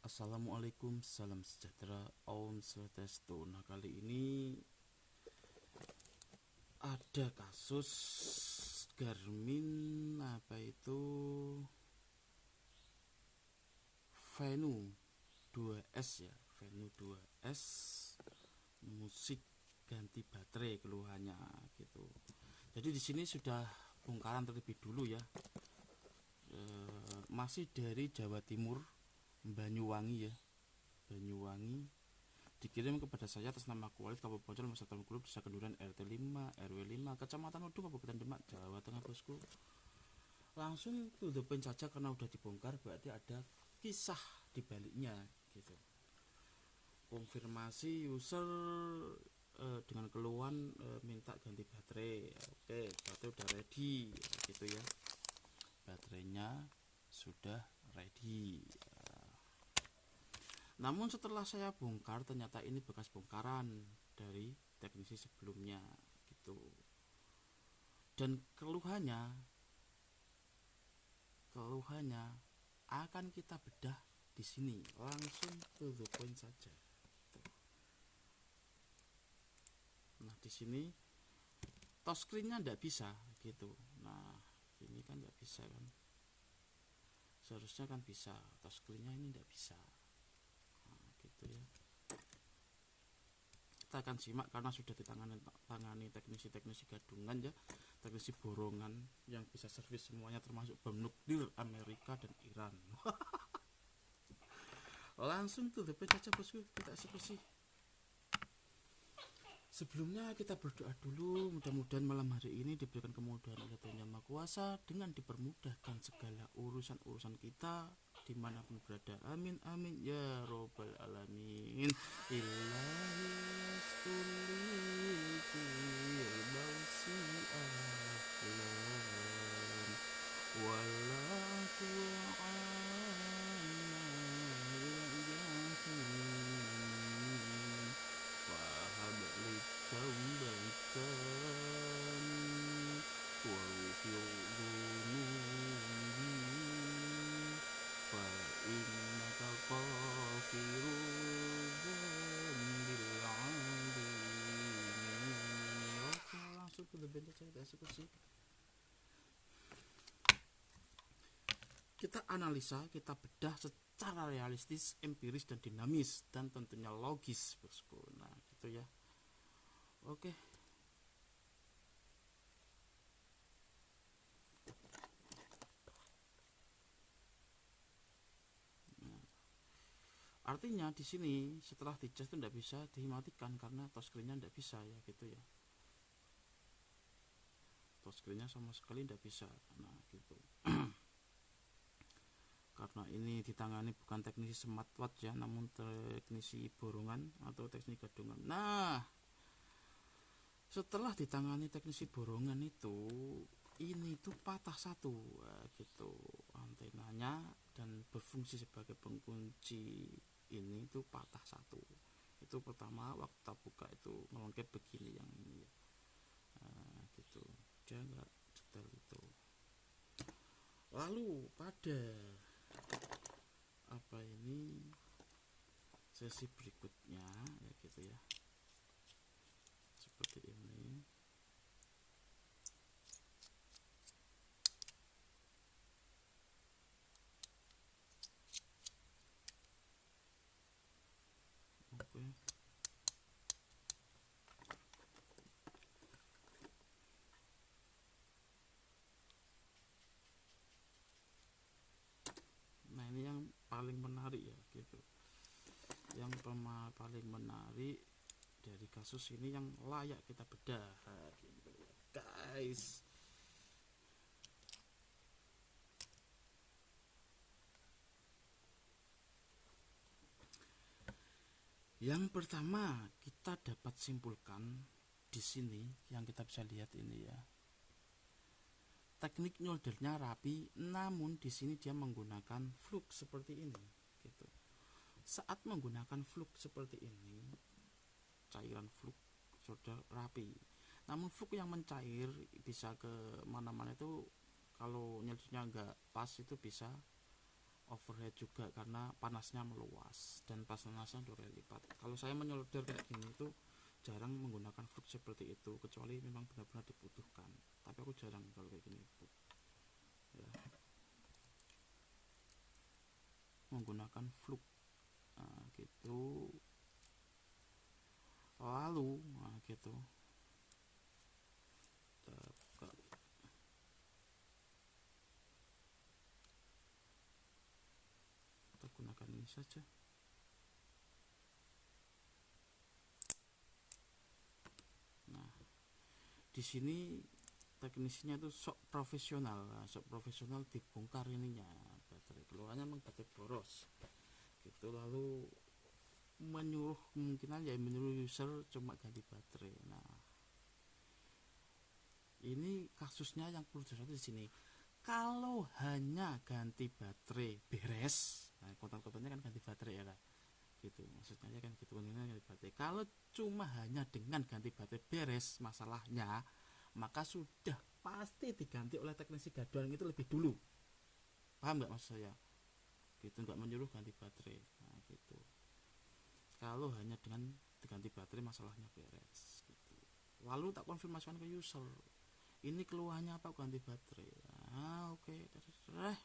Assalamualaikum, salam sejahtera, Om Swastiastu. Nah, kali ini ada kasus Garmin apa itu Venue 2S ya, Venue 2S musik ganti baterai keluhannya gitu. Jadi di sini sudah bongkaran terlebih dulu ya. Masih dari Jawa Timur, Banyuwangi ya, Banyuwangi, dikirim kepada saya atas nama Kualit Kabupaten Masatan Group Desa Kenduran RT 5 RW 5 Kecamatan Udung Kabupaten Demak Jawa Tengah bosku. Langsung to the point saja karena udah dibongkar berarti ada kisah di baliknya gitu. Konfirmasi user dengan keluhan minta ganti baterai. Oke, baterai udah ready gitu ya. Baterainya sudah ready. Namun setelah saya bongkar ternyata ini bekas bongkaran dari teknisi sebelumnya gitu. Dan keluhannya akan kita bedah di sini, langsung to the point saja. Nah, di sini touchscreen-nya enggak bisa gitu. Nah, ini kan enggak bisa kan. Seharusnya kan bisa, touchscreen-nya ini enggak bisa. Nah, gitu ya. Kita akan simak karena sudah ditangani teknisi gadungan ya, teknisi borongan yang bisa servis semuanya termasuk bom nuklir Amerika dan Iran. Langsung tuh the point saja bosku, kita eksekusi. Sebelumnya kita berdoa dulu, mudah-mudahan malam hari ini diberikan kemudahan oleh Tuhan Yang Maha Kuasa dengan dipermudahkan segala urusan kita dimanapun berada. Amin amin ya robbal alamin. Kita analisa, kita bedah secara realistis, empiris dan dinamis dan tentunya logis bosku. Nah gitu ya. Oke. Artinya di sini setelah dicas itu tidak bisa dimatikan karena touchscreen-nya tidak bisa ya gitu ya. Touchscreen-nya sama sekali tidak bisa. Nah gitu. Karena ini ditangani bukan teknisi smartwatch ya, namun teknisi borongan atau teknisi gadungan. Nah, setelah ditangani teknisi borongan itu, ini tuh patah satu gitu antenanya dan berfungsi sebagai pengunci. Ini tuh patah satu. Itu pertama waktu kita buka itu melengkap begini yang ini ya. Gitu. Dia nggak detail itu. Lalu pada apa ini sesi berikutnya ya gitu ya. Seperti ini. Oke. Nah ini yang paling menarik ya gitu. Yang paling menarik dari kasus ini yang layak kita bedah gitu guys. Yang pertama kita dapat simpulkan di sini yang kita bisa lihat ini ya. Teknik nyoldernya rapi, namun di sini dia menggunakan flux seperti ini gitu. Saat menggunakan flux seperti ini, cairan flux sudah rapi. Namun flux yang mencair bisa ke mana-mana itu kalau nyoldernya enggak pas itu bisa overhead juga karena panasnya meluas dan panasnya 2 kali lipat. Kalau saya menyolder kayak gini itu jarang menggunakan flux seperti itu, kecuali memang benar-benar dibutuhkan, tapi aku jarang kalau kayak gini ya, menggunakan flux. Nah, gitu. Lalu gitu kita gunakan ini saja. Nah, di sini teknisinya itu sok profesional. Nah, sok profesional dibongkar ininya baterai, keluarnya memang baterai boros gitu. Lalu menyuruh kemungkinan ya menyuruh user cuma ganti baterai. Nah, ini kasusnya yang perlu disoroti di sini. Kalau hanya ganti baterai beres, nah konten-kontennya kan ganti baterai ya lah, gitu maksudnya kan gitu, kontennya ganti baterai. Kalau cuma hanya dengan ganti baterai beres masalahnya, maka sudah pasti diganti oleh teknisi gaduhan itu lebih dulu. Paham nggak maksud saya? Gitu, nggak menyuruh ganti baterai. Nah, gitu. Kalau hanya dengan diganti baterai masalahnya beres. Gitu. Lalu tak konfirmasikan ke user, ini keluhannya apa ganti baterai. Nah, oke, gitu ya.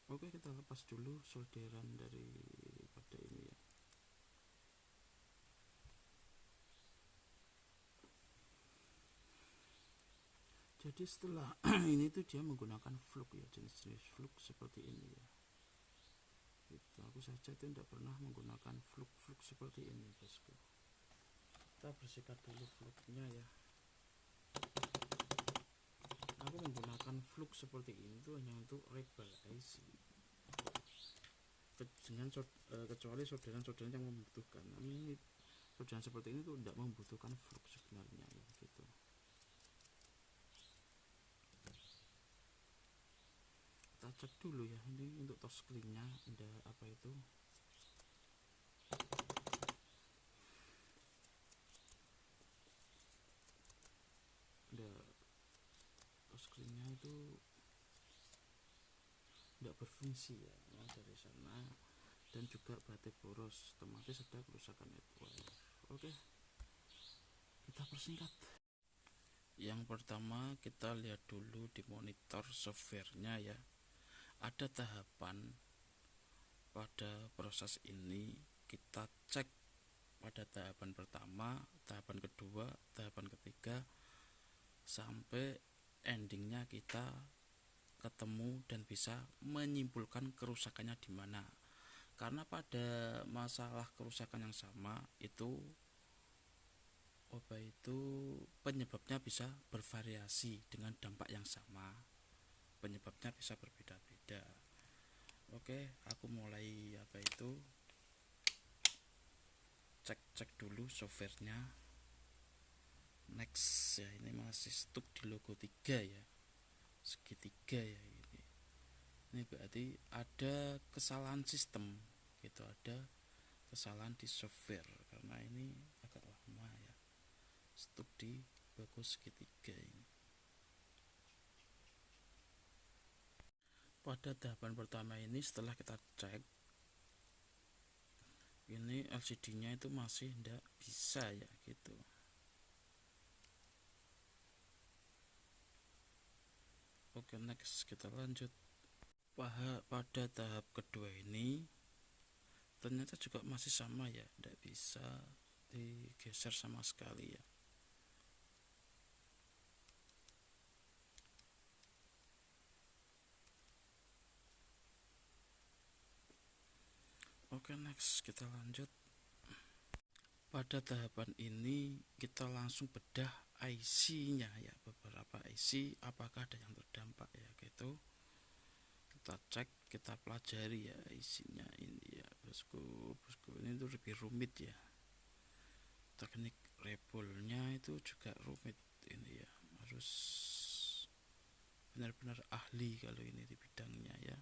Oke, kita lepas dulu solderan daripada ini ya. Jadi setelah ini tuh dia menggunakan flux ya, jenis-jenis flux seperti ini ya. Gitu. Aku saja itu tidak pernah menggunakan flux seperti ini, bosku. Kita bersihkan dulu fluxnya ya. Aku menggunakan flux seperti ini tuh hanya untuk rebel IC. Kecuali solderan-solderan yang membutuhkan. Ini solderan seperti ini tuh tidak membutuhkan flux sebenarnya ya, gitu. Kita cek dulu ya, ini untuk touchscreen-nya ada apa itu. Ada touchscreen-nya itu tidak berfungsi ya, dari sana, dan juga baterai boros, otomatis ada kerusakan network. Oke, kita persingkat. Yang pertama kita lihat dulu di monitor softwarenya ya, ada tahapan pada proses ini. Kita cek pada tahapan pertama, tahapan kedua, tahapan ketiga, sampai endingnya kita ketemu dan bisa menyimpulkan kerusakannya di mana. Karena pada masalah kerusakan yang sama itu penyebabnya bisa bervariasi dengan dampak yang sama. Penyebabnya bisa berbeda-beda. Oke, aku mulai cek dulu softwarenya. Next ya, ini masih stuck di logo 3 ya, segitiga ya ini. Ini berarti ada kesalahan sistem gitu, ada kesalahan di software karena ini agak lama ya, stuck di logo segitiga ini. Pada tahapan pertama ini setelah kita cek, ini LCD-nya itu masih tidak bisa ya gitu. Oke, next kita lanjut. Pada tahap kedua ini ternyata juga masih sama ya, tidak bisa digeser sama sekali ya. Oke, next kita lanjut. Pada tahapan ini kita langsung bedah IC-nya ya, beberapa IC apakah ada yang terdampak ya gitu. Kita cek, kita pelajari ya IC-nya ini ya, bosku. Ini tuh lebih rumit ya. Teknik rebelnya itu juga rumit ini ya, harus benar-benar ahli kalau ini di bidangnya ya.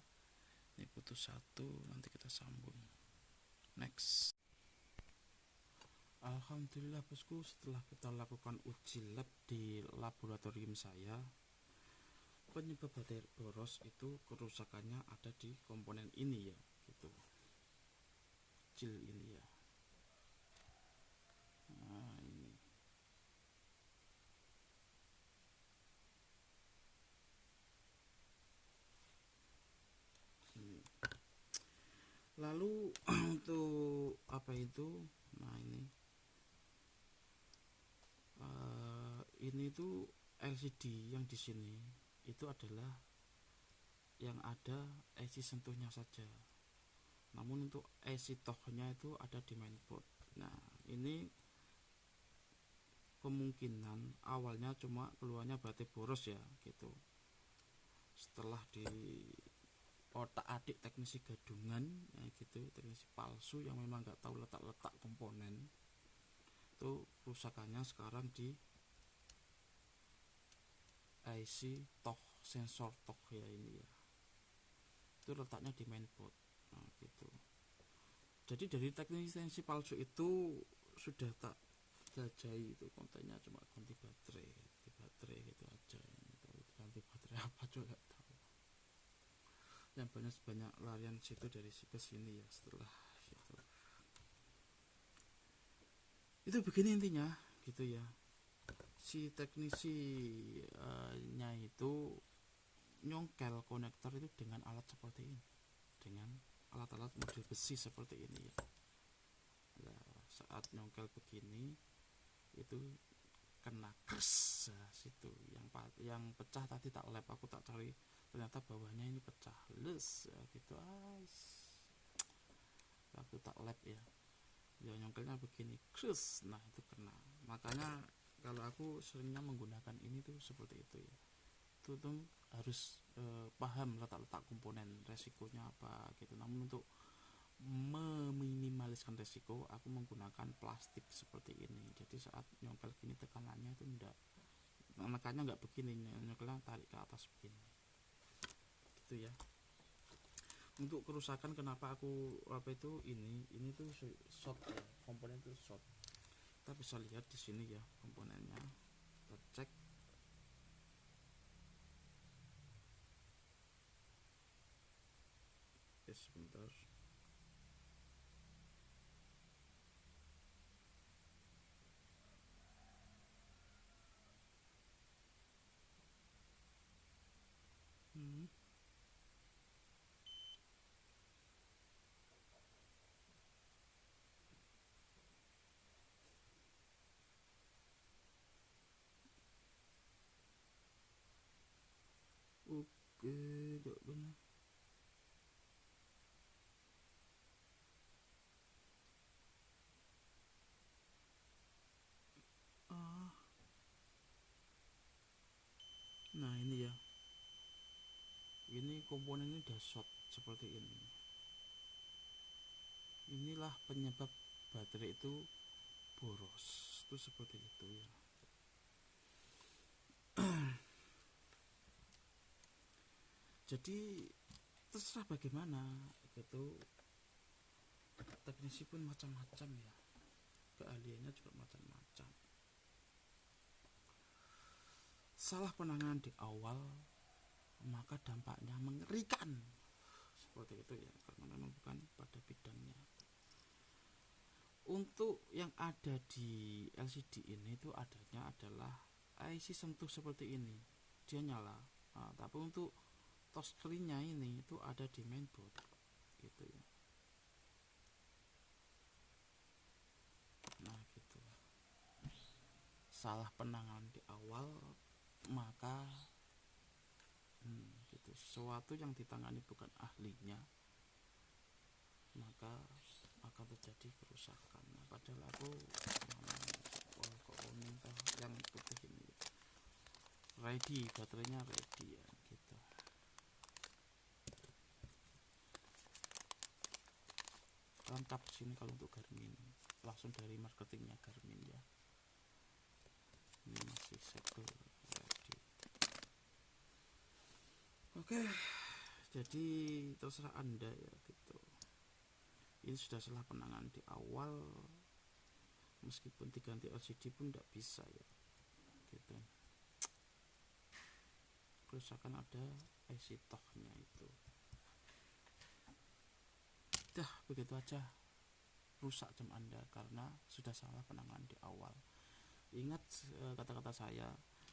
Ini putus satu, nanti kita sambung. Next. Alhamdulillah bosku, setelah kita lakukan uji lab di laboratorium saya, penyebab baterai boros itu kerusakannya ada di komponen ini ya, gitu, kecil ini ya. Nah ini sini. Lalu untuk apa itu? Nah ini tuh LCD yang di sini itu adalah yang ada IC sentuhnya saja. Namun untuk IC tohnya itu ada di mainboard. Nah ini kemungkinan awalnya cuma keluarnya baterai boros ya, gitu. Setelah di otak-adik teknisi gadungan ya gitu, teknisi palsu yang memang nggak tahu letak-letak komponen, itu kerusakannya sekarang di IC toh, sensor toh ya ini ya, itu letaknya di mainboard. Nah gitu. Jadi dari teknisi palsu itu sudah tak jajahi itu kontennya, cuma ganti baterai gitu aja gitu. Ganti baterai apa juga gak tahu. Yang banyak larian situ dari ke sini ya. Setelah itu begini intinya gitu ya. Si teknisi nya itu nyongkel konektor itu dengan alat seperti ini, dengan alat-alat model besi seperti ini ya. Nah, saat nyongkel begini itu kena kers ya, situ yang pecah tadi tak lab, aku tak cari, ternyata bawahnya ini pecah les ya, gitu. Aku tak lab ya nyongkelnya begini kers, nah itu kena. Makanya kalau aku seringnya menggunakan ini tuh seperti itu ya, itu tuh harus paham letak-letak komponen, resikonya apa gitu. Namun untuk meminimaliskan resiko, aku menggunakan plastik seperti ini. Jadi saat nyongkel gini tekanannya itu makanya nggak begini, nyongkelnya tarik ke atas begini gitu ya. Untuk kerusakan kenapa aku ini tuh short ya, komponen itu short. Kita bisa lihat di sini ya komponennya, kita cek. Oke sebentar. Oke, tidak benar. Nah ini ya, ini komponen ini udah short seperti ini. Inilah penyebab baterai itu boros, itu seperti itu ya. Jadi terserah bagaimana gitu, teknisi pun macam-macam ya, keahliannya juga macam-macam. Salah penanganan di awal maka dampaknya mengerikan seperti itu ya, karena memang bukan pada bidangnya. Untuk yang ada di LCD ini itu adanya adalah IC sentuh seperti ini, dia nyala. Nah, tapi untuk touchscreen-nya ini itu ada di mainboard gitu ya. Nah gitu, salah penanganan di awal maka gitu, sesuatu yang ditangani bukan ahlinya maka akan terjadi kerusakan. Nah, padahal aku yang putih ini ready, baterainya ready ya gitu. Lengkap sini kalau untuk Garmin, langsung dari marketingnya Garmin ya. Ini mas segel ready. Oke, jadi terserah Anda ya gitu. Ini sudah salah penanganan di awal, meskipun diganti LCD pun tidak bisa ya gitu. Kerusakan ada IC tohnya itu. Dah begitu aja, rusak jam Anda karena sudah salah penanganan di awal. Ingat kata-kata saya,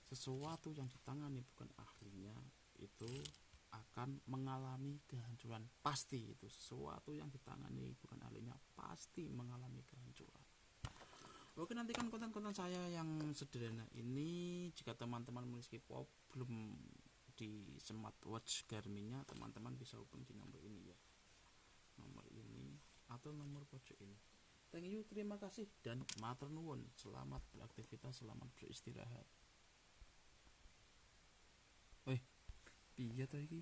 sesuatu yang ditangani bukan ahlinya itu akan mengalami kehancuran pasti. Itu sesuatu yang ditangani bukan ahlinya pasti mengalami kehancuran. Oke, nantikan konten-konten saya yang sederhana ini. Jika teman-teman memiliki problem di smartwatch Garminnya, teman-teman bisa hubungi di nomor ini ya, nomor ini atau nomor pojok ini. Thank you, terima kasih, dan matur nuwun. Selamat beraktivitas, selamat beristirahat. Piye to iki?